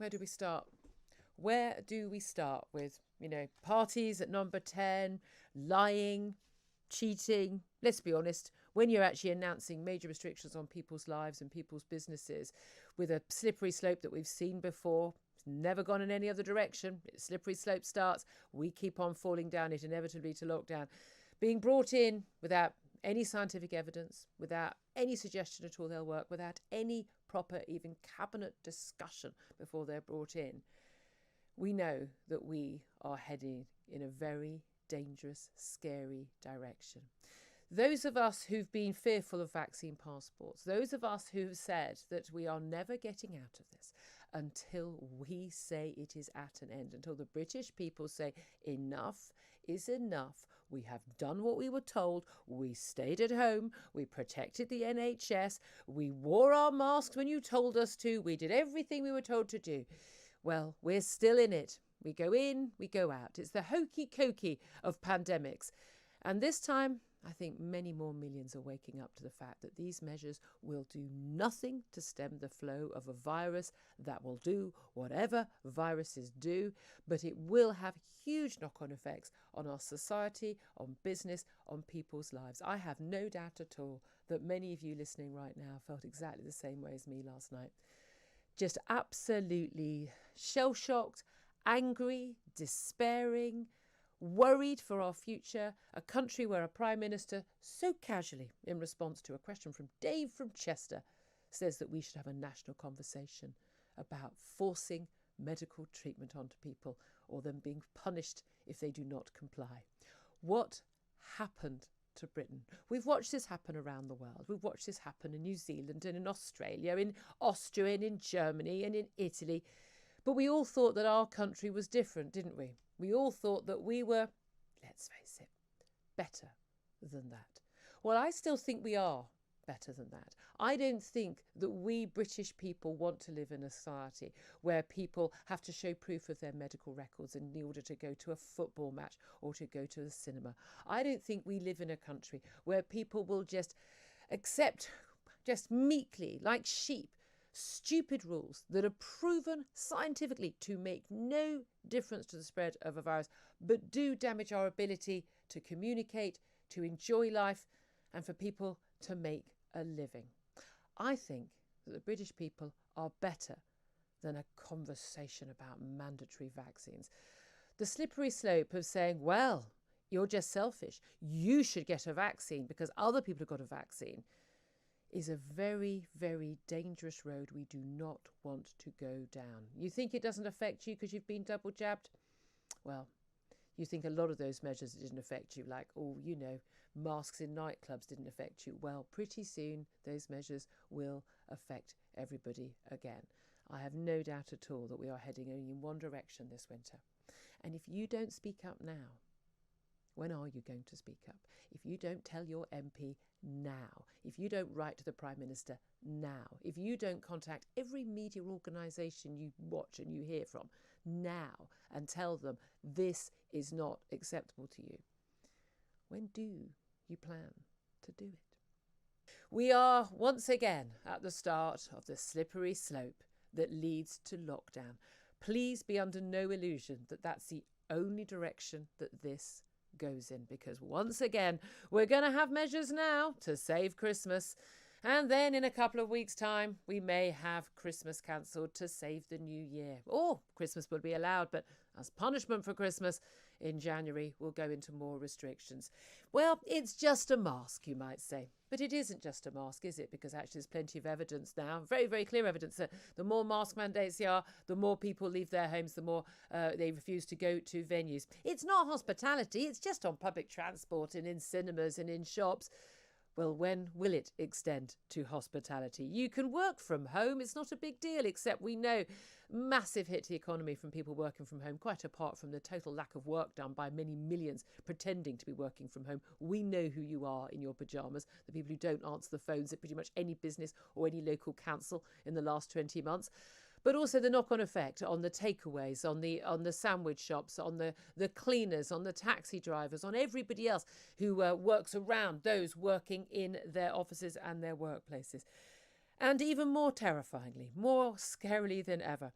Where do we start? Where do we start with, parties at number 10, lying, cheating? Let's be honest, when you're actually announcing major restrictions on people's lives and people's businesses with a slippery slope that we've seen before, it's never gone in any other direction. Slippery slope starts, we keep on falling down it inevitably to lockdown. Being brought in without any scientific evidence, without any suggestion at all they'll work, without any proper even cabinet discussion before they're brought in. We know that we are heading in a very dangerous, scary direction. Those of us who've been fearful of vaccine passports, those of us who've said that we are never getting out of this until we say it is at an end, until the British people say enough is enough, we have done what we were told, we stayed at home, we protected the NHS, we wore our masks when you told us to, we did everything we were told to do. Well, we're still in it. We go in, we go out. It's the hokey cokey of pandemics. And this time, I think many more millions are waking up to the fact that these measures will do nothing to stem the flow of a virus that will do whatever viruses do, but it will have huge knock-on effects on our society, on business, on people's lives. I have no doubt at all that many of you listening right now felt exactly the same way as me last night. Just absolutely shell-shocked, angry, despairing, worried for our future, a country where a Prime Minister so casually, in response to a question from Dave from Chester, says that we should have a national conversation about forcing medical treatment onto people or them being punished if they do not comply. What happened to Britain? We've watched this happen around the world. We've watched this happen in New Zealand and in Australia, in Austria and in Germany and in Italy. But we all thought that our country was different, didn't we? We all thought that we were, let's face it, better than that. Well, I still think we are better than that. I don't think that we British people want to live in a society where people have to show proof of their medical records in order to go to a football match or to go to the cinema. I don't think we live in a country where people will just accept, just meekly, like sheep, stupid rules that are proven scientifically to make no difference to the spread of a virus, but do damage our ability to communicate, to enjoy life, and for people to make a living. I think that the British people are better than a conversation about mandatory vaccines. The slippery slope of saying, well, you're just selfish, you should get a vaccine because other people have got a vaccine, is a very, very dangerous road we do not want to go down. You think it doesn't affect you because you've been double jabbed? Well, you think a lot of those measures didn't affect you, like, masks in nightclubs didn't affect you. Well, pretty soon those measures will affect everybody again. I have no doubt at all that we are heading only in one direction this winter. And if you don't speak up now, when are you going to speak up? If you don't tell your MP now, if you don't write to the Prime Minister now, if you don't contact every media organisation you watch and you hear from now and tell them this is not acceptable to you, when do you plan to do it? We are once again at the start of the slippery slope that leads to lockdown. Please be under no illusion that that's the only direction that this goes in, because once again we're going to have measures now to save Christmas, and then in a couple of weeks' time we may have Christmas cancelled to save the new year, or Christmas will be allowed, but as punishment for Christmas in January we'll go into more restrictions. Well, it's just a mask, you might say. But it isn't just a mask, is it? Because actually there's plenty of evidence now, very, very clear evidence, that the more mask mandates there are, the more people leave their homes, the more they refuse to go to venues. It's not hospitality, it's just on public transport and in cinemas and in shops. Well, when will it extend to hospitality? You can work from home. It's not a big deal, except we know massive hit to the economy from people working from home, quite apart from the total lack of work done by many millions pretending to be working from home. We know who you are in your pyjamas, the people who don't answer the phones at pretty much any business or any local council in the last 20 months. But also the knock-on effect on the takeaways, on the sandwich shops, on the cleaners, on the taxi drivers, on everybody else who works around those working in their offices and their workplaces. And even more terrifyingly, more scarily than ever,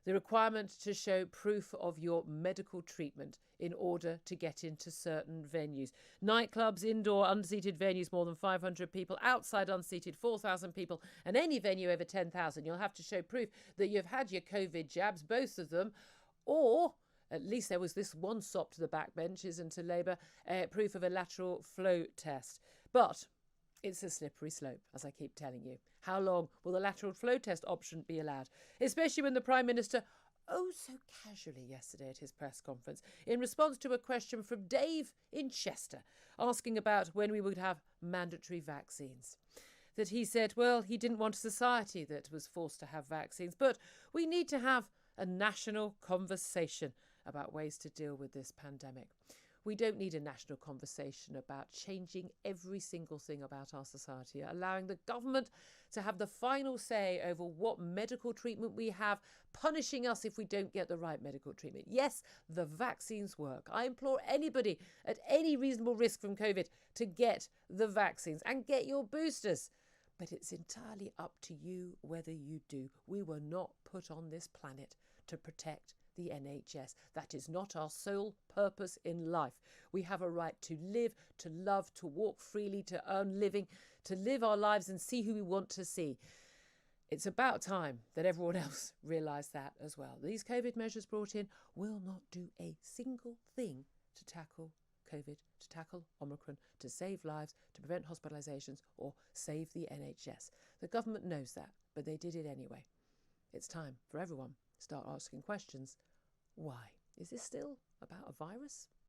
The requirement to show proof of your medical treatment in order to get into certain venues. Nightclubs, indoor unseated venues, more than 500 people. Outside unseated, 4,000 people. And any venue over 10,000, you'll have to show proof that you've had your COVID jabs, both of them, or at least there was this one sop to the backbenches and to Labour, proof of a lateral flow test. But it's a slippery slope, as I keep telling you. How long will the lateral flow test option be allowed? Especially when the Prime Minister, oh so casually yesterday at his press conference, in response to a question from Dave in Chester, asking about when we would have mandatory vaccines, that he said, well, he didn't want a society that was forced to have vaccines, but we need to have a national conversation about ways to deal with this pandemic. We don't need a national conversation about changing every single thing about our society, allowing the government to have the final say over what medical treatment we have, punishing us if we don't get the right medical treatment. Yes, the vaccines work. I implore anybody at any reasonable risk from COVID to get the vaccines and get your boosters. But it's entirely up to you whether you do. We were not put on this planet to protect the NHS. That is not our sole purpose in life. We have a right to live, to love, to walk freely, to earn living, to live our lives and see who we want to see. It's about time that everyone else realised that as well. These COVID measures brought in will not do a single thing to tackle COVID, to tackle Omicron, to save lives, to prevent hospitalisations or save the NHS. The government knows that, but they did it anyway. It's time for everyone to start asking questions. Why? Is this still about a virus?